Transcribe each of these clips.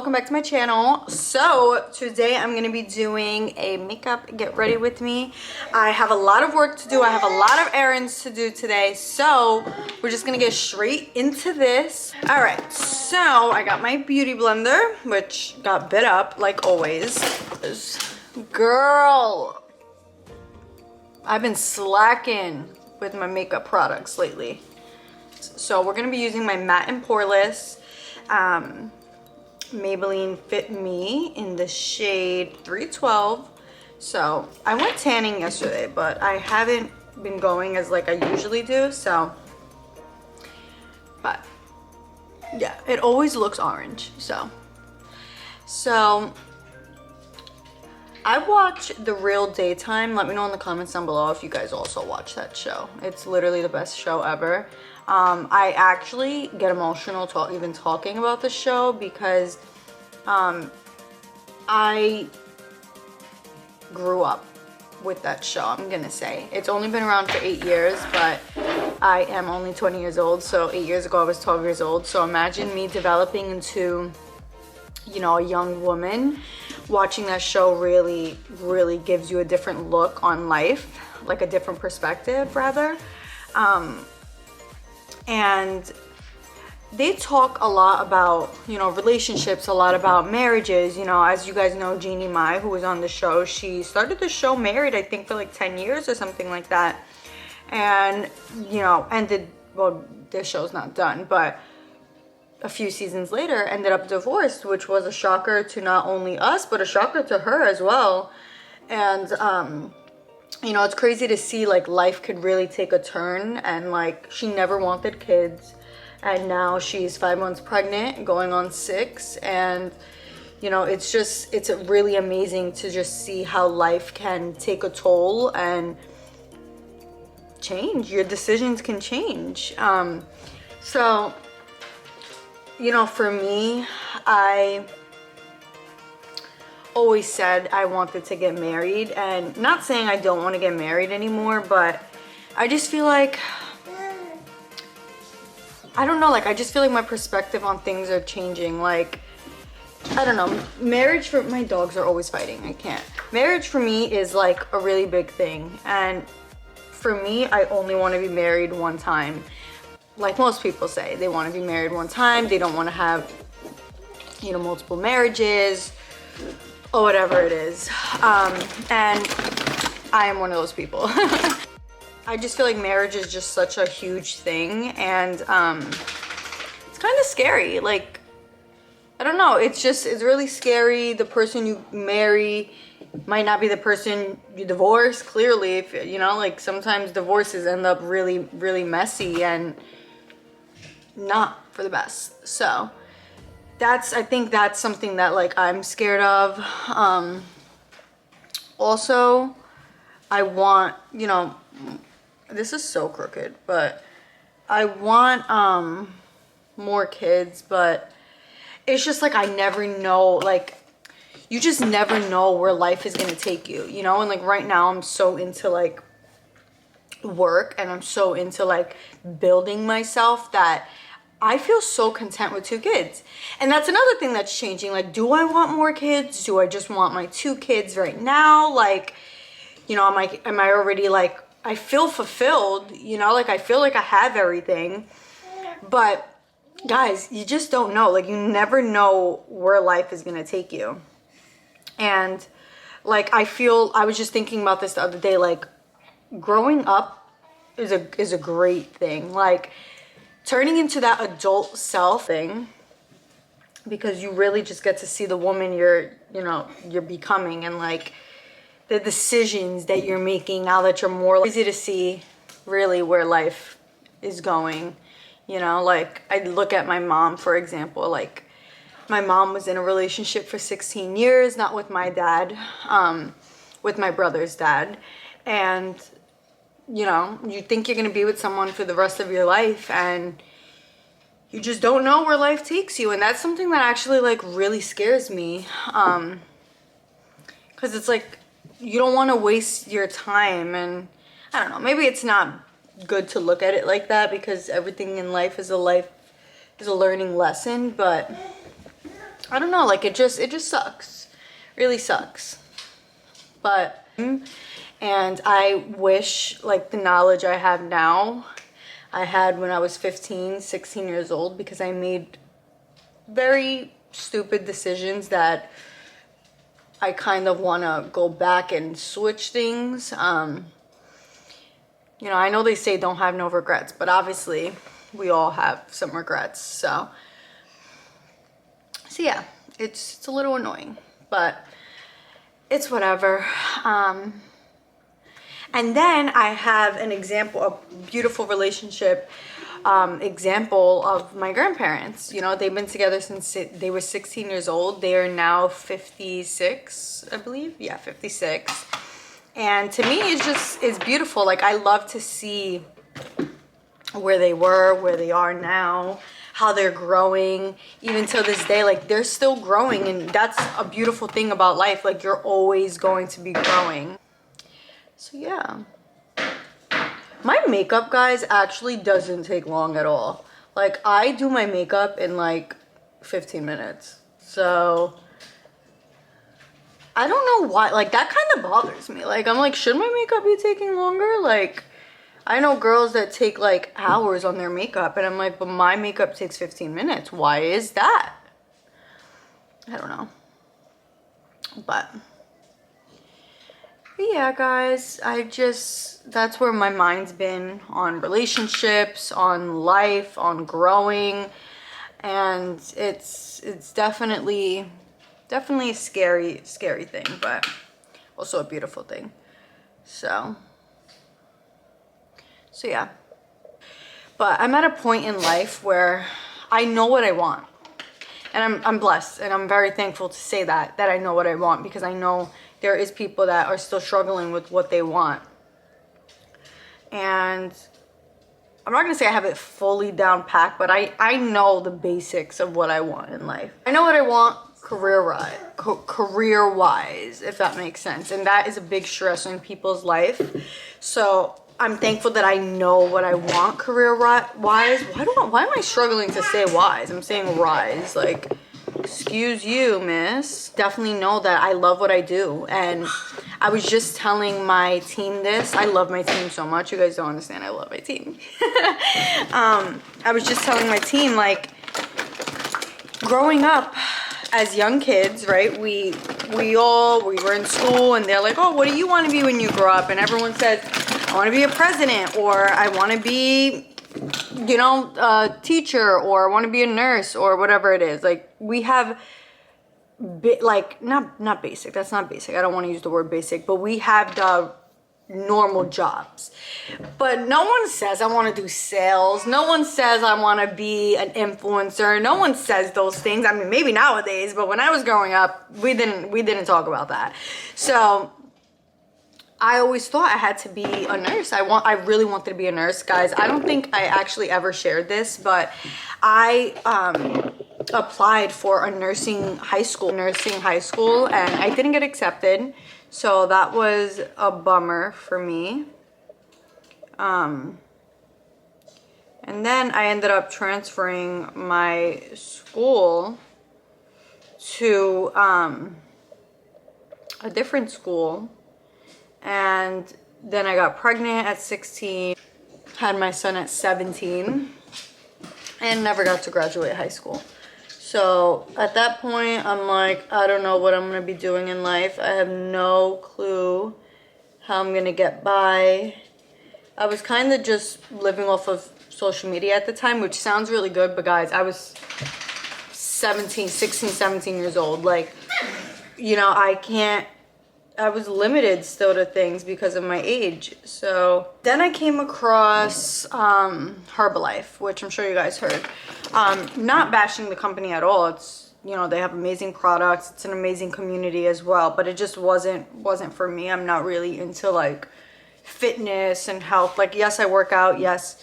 welcome back to my channel. So today I'm going to be doing a makeup get ready with me. I have a lot of work to do. I have a lot of errands to do today, so we're just going to get straight into this. All right, so I got my beauty blender, which got bit up like always. Girl, I've been slacking with my makeup products lately. So we're going to be using my matte and poreless Maybelline Fit Me in the shade 312. So I went tanning yesterday, but I haven't been going as like I usually do, so but yeah, it always looks orange. So I watch The Real Daytime. Let me know in the comments down below if you guys also watch that show. It's literally the best show ever. I actually get emotional even talking about the show because I grew up with that show. I'm gonna say it's only been around for 8 years, but I am only 20 years old, so 8 years ago I was 12 years old. So imagine me developing into, you know, a young woman. Watching that show really gives you a different look on life, like a different perspective rather. And they talk a lot about, you know, relationships, a lot about marriages. You know, as you guys know, Jeannie Mai, who was on the show, she started the show married, I think, for like 10 years or something like that. And, you know, ended, well, this show's not done, but a few seasons later ended up divorced, which was a shocker to not only us, but a shocker to her as well. And, you know, it's crazy to see like life could really take a turn, and like she never wanted kids and now she's 5 months pregnant going on 6, and you know, it's really amazing to just see how life can take a toll and change. Your decisions can change. So you know, for me, I always said I wanted to get married, and not saying I don't want to get married anymore, but I just feel like, I don't know, like I just feel like my perspective on things are changing. Like, I don't know, marriage for, my dogs are always fighting, I can't. Marriage for me is like a really big thing, and for me, I only want to be married one time. Like most people say, they want to be married one time, they don't want to have, you know, multiple marriages or whatever it is. And I am one of those people. I just feel like marriage is just such a huge thing, and it's kind of scary. Like, I don't know, it's really scary. The person you marry might not be the person you divorce, clearly. If you know, like sometimes divorces end up really messy and not for the best. So I think that's something that like I'm scared of. Also, I want, you know, this is so crooked, but I want more kids, but it's just like I never know, like you just never know where life is gonna take you, you know? And like right now I'm so into like work, and I'm so into like building myself that I feel so content with 2 kids. And that's another thing that's changing. Like, do I want more kids? Do I just want my 2 kids right now? Like, you know, am I already like, I feel fulfilled, you know, like I feel like I have everything. But guys, you just don't know. Like, you never know where life is gonna take you. And like, I was just thinking about this the other day, like growing up is a great thing. Like, turning into that adult self thing, because you really just get to see the woman you're becoming, and like the decisions that you're making now that you're more easy to see really where life is going. You know, like I look at my mom, for example. Like, my mom was in a relationship for 16 years, not with my dad, with my brother's dad. And you know, you think you're gonna be with someone for the rest of your life, and you just don't know where life takes you. And that's something that actually like really scares me, because it's like you don't want to waste your time. And I don't know, maybe it's not good to look at it like that, because everything in life is a learning lesson. But I don't know, like it just sucks. Really sucks. But, and I wish like the knowledge I have now, I had when I was 15, 16 years old, because I made very stupid decisions that I kind of want to go back and switch things. You know, I know they say don't have no regrets, but obviously we all have some regrets. So yeah, it's a little annoying, but it's whatever. And then I have an example, a beautiful relationship example of my grandparents. You know, they've been together since they were 16 years old. They are now 56, I believe. Yeah, 56. And to me, it's beautiful. Like, I love to see where they were, where they are now, how they're growing. Even till this day, like, they're still growing. And that's a beautiful thing about life. Like, you're always going to be growing. So yeah, my makeup, guys, actually doesn't take long at all. Like, I do my makeup in like 15 minutes. So I don't know why, like, that kind of bothers me. Like, I'm like, should my makeup be taking longer? Like, I know girls that take like hours on their makeup, and I'm like, but my makeup takes 15 minutes. Why is that? I don't know. But yeah, guys, that's where my mind's been, on relationships, on life, on growing. And it's definitely a scary thing, but also a beautiful thing. So yeah. But I'm at a point in life where I know what I want. And I'm blessed, and I'm very thankful to say that I know what I want, because I know there is people that are still struggling with what they want. And I'm not gonna say I have it fully down packed, but I know the basics of what I want in life. I know what I want career-wise, if that makes sense. And that is a big stress in people's life. So I'm thankful that I know what I want career-wise. Why am I struggling to say wise? I'm saying rise. Like, excuse you, miss. Definitely know that I love what I do. And I was just telling my team this. I love my team so much. You guys don't understand. I love my team. I was just telling my team, like, growing up as young kids, right? We were in school, and they're like, oh, what do you want to be when you grow up? And everyone says, I want to be a president, or I want to be, you know, a teacher, or I want to be a nurse, or whatever it is. Like, we have, like, not basic. That's not basic. I don't want to use the word basic, but we have the normal jobs. But no one says I want to do sales. No one says I want to be an influencer. No one says those things. I mean, maybe nowadays, but when I was growing up, we didn't talk about that. So I always thought I had to be a nurse. I really wanted to be a nurse, guys. I don't think I actually ever shared this, but I applied for a nursing high school, and I didn't get accepted. So that was a bummer for me. And then I ended up transferring my school to a different school. And then I got pregnant at 16, had my son at 17, and never got to graduate high school. So at that point, I'm like, I don't know what I'm going to be doing in life. I have no clue how I'm going to get by. I was kind of just living off of social media at the time, which sounds really good, but guys, I was 16, 17 years old. Like, you know, I was limited still to things because of my age. So then I came across Herbalife, which I'm sure you guys heard. Not bashing the company at all. It's, you know, they have amazing products. It's an amazing community as well, but it just wasn't for me. I'm not really into like fitness and health. Like, yes, I work out. Yes,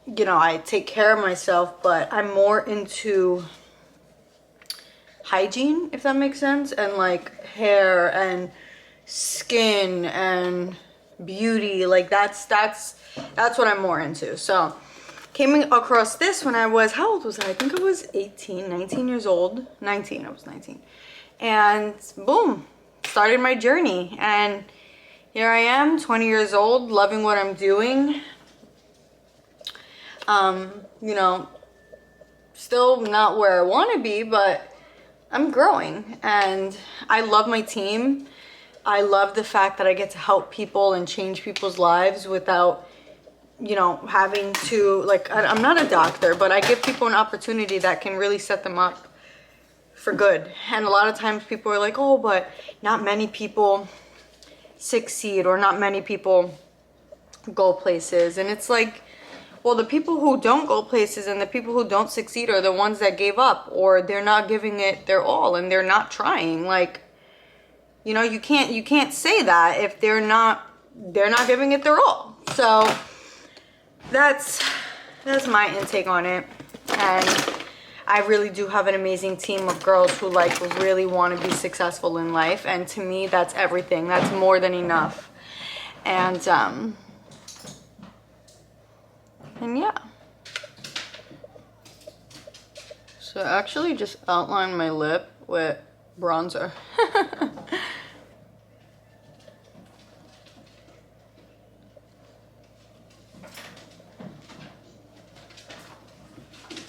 you know, I take care of myself, but I'm more into hygiene, if that makes sense, and like hair and skin and beauty. Like, that's what I'm more into. So came across this when I was, how old was I? I think I was 18, 19 years old. 19, I was 19. And boom, started my journey. And here I am, 20 years old, loving what I'm doing. You know, still not where I want to be, but I'm growing. And I love my team. I love the fact that I get to help people and change people's lives without, you know, having to, like, I'm not a doctor, but I give people an opportunity that can really set them up for good. And a lot of times people are like, oh, but not many people succeed, or not many people go places. And it's like, well, the people who don't go places and the people who don't succeed are the ones that gave up, or they're not giving it their all and they're not trying. Like, you know, you can't say that if they're not giving it their all. So that's my intake on it. And I really do have an amazing team of girls who like really want to be successful in life. And to me, that's everything. That's more than enough. And yeah. So I actually just outlined my lip with bronzer.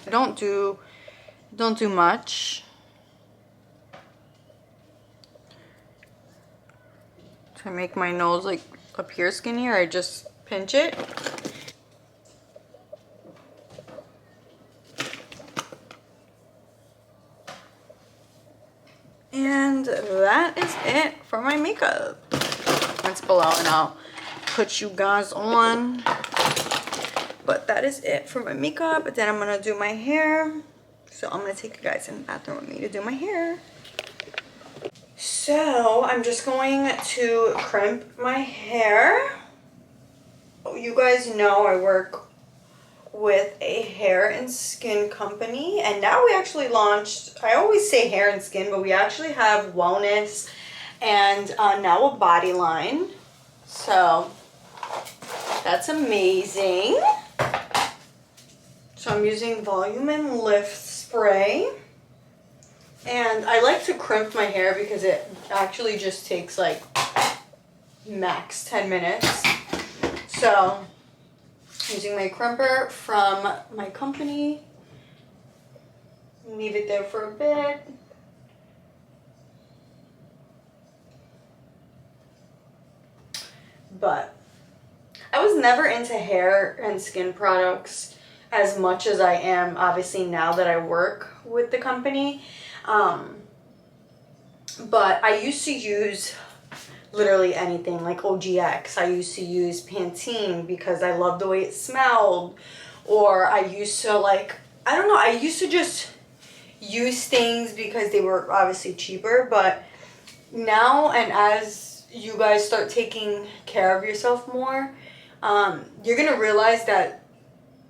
I don't do much. To make my nose like appear skinnier, I just pinch it. And that is it for my makeup. Let's pull out and I'll put you guys on. But that is it for my makeup. But then I'm gonna do my hair. So I'm gonna take you guys in the bathroom with me to do my hair. So I'm just going to crimp my hair. You guys know I work with a hair and skin company, and now we actually launched, I always say hair and skin, but we actually have wellness and now a body line. So that's amazing. So I'm using Volume and Lift spray, and I like to crimp my hair because it actually just takes like max 10 minutes. So using my crimper from my company, leave it there for a bit. But I was never into hair and skin products as much as I am obviously now that I work with the company. But I used to use literally anything like OGX. I used to use Pantene because I loved the way it smelled. Or I used to like, I don't know, I used to just use things because they were obviously cheaper. But now, and as you guys start taking care of yourself more, you're gonna realize that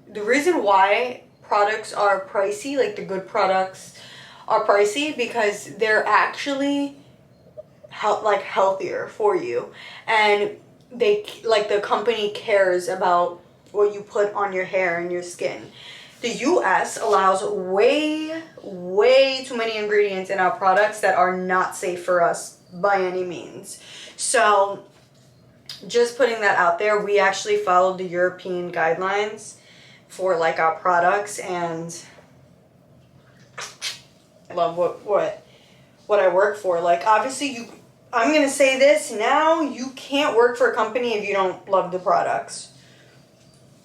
the reason why products are pricey, like the good products are pricey, because they're actually healthier for you, and they, like, the company cares about what you put on your hair and your skin. The US allows way too many ingredients in our products that are not safe for us by any means. So just putting that out there, we actually followed the European guidelines for like our products, and I love what I work for. Like, obviously I'm gonna say this now, you can't work for a company if you don't love the products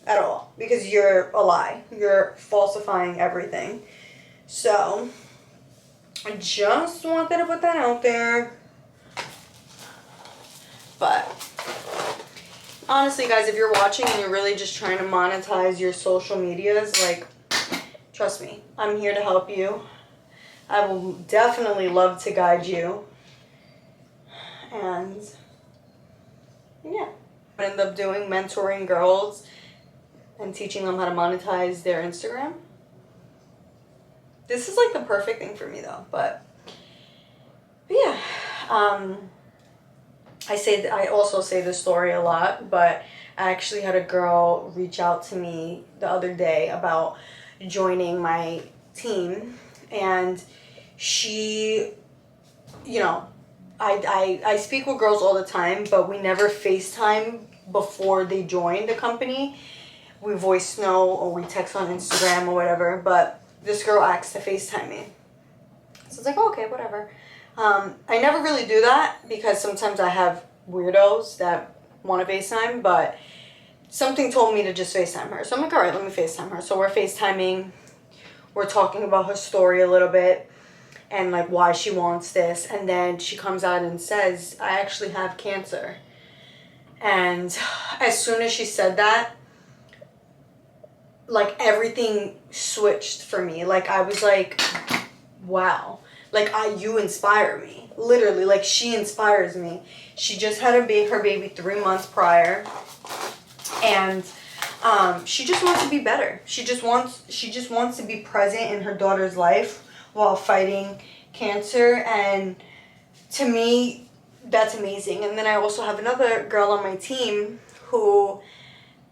at all, because you're a lie. You're falsifying everything. So I just wanted to put that out there. But honestly, guys, if you're watching and you're really just trying to monetize your social medias, like, trust me, I'm here to help you. I will definitely love to guide you. And yeah, I end up doing mentoring girls and teaching them how to monetize their Instagram. This is like the perfect thing for me though. But yeah, I also say this story a lot, but I actually had a girl reach out to me the other day about joining my team, and she, you know, I speak with girls all the time, but we never FaceTime before they join the company. We voice note or we text on Instagram or whatever, but this girl asked to FaceTime me. So it's like, oh, okay, whatever. I never really do that because sometimes I have weirdos that want to FaceTime, but something told me to just FaceTime her. So I'm like, all right, let me FaceTime her. So we're FaceTiming. We're talking about her story a little bit and like why she wants this. And then she comes out and says, I actually have cancer. And as soon as she said that, like everything switched for me. Like I was like, wow. Like you inspire me. Literally, like she inspires me. She just had her baby 3 months prior, and she just wants to be better. She just wants to be present in her daughter's life while fighting cancer, and to me, that's amazing. And then I also have another girl on my team who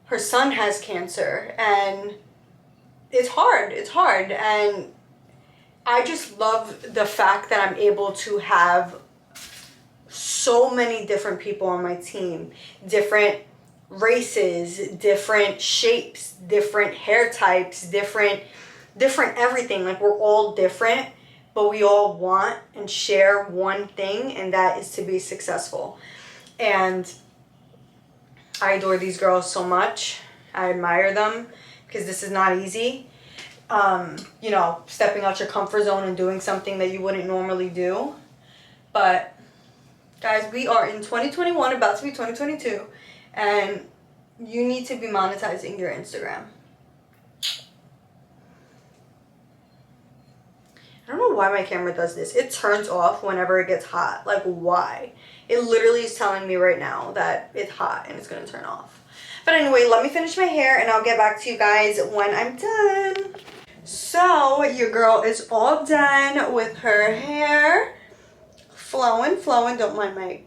her son has cancer, and it's hard, and I just love the fact that I'm able to have so many different people on my team, different races, different shapes, different hair types, different everything. Like we're all different, but we all want and share one thing, and that is to be successful. And I adore these girls so much. I admire them because this is not easy. You know, stepping out your comfort zone and doing something that you wouldn't normally do. But guys, we are in 2021, about to be 2022, and you need to be monetizing your Instagram. I don't know why my camera does this. It turns off whenever it gets hot. Like, why? It literally is telling me right now that it's hot and it's going to turn off. But anyway, let me finish my hair and I'll get back to you guys when I'm done. So, your girl is all done with her hair. Flowing. Don't mind my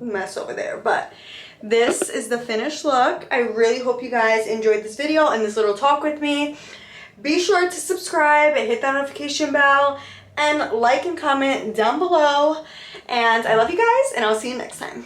mess over there. But this is the finished look. I really hope you guys enjoyed this video and this little talk with me. Be sure to subscribe and hit that notification bell and like and comment down below. And I love you guys, and I'll see you next time.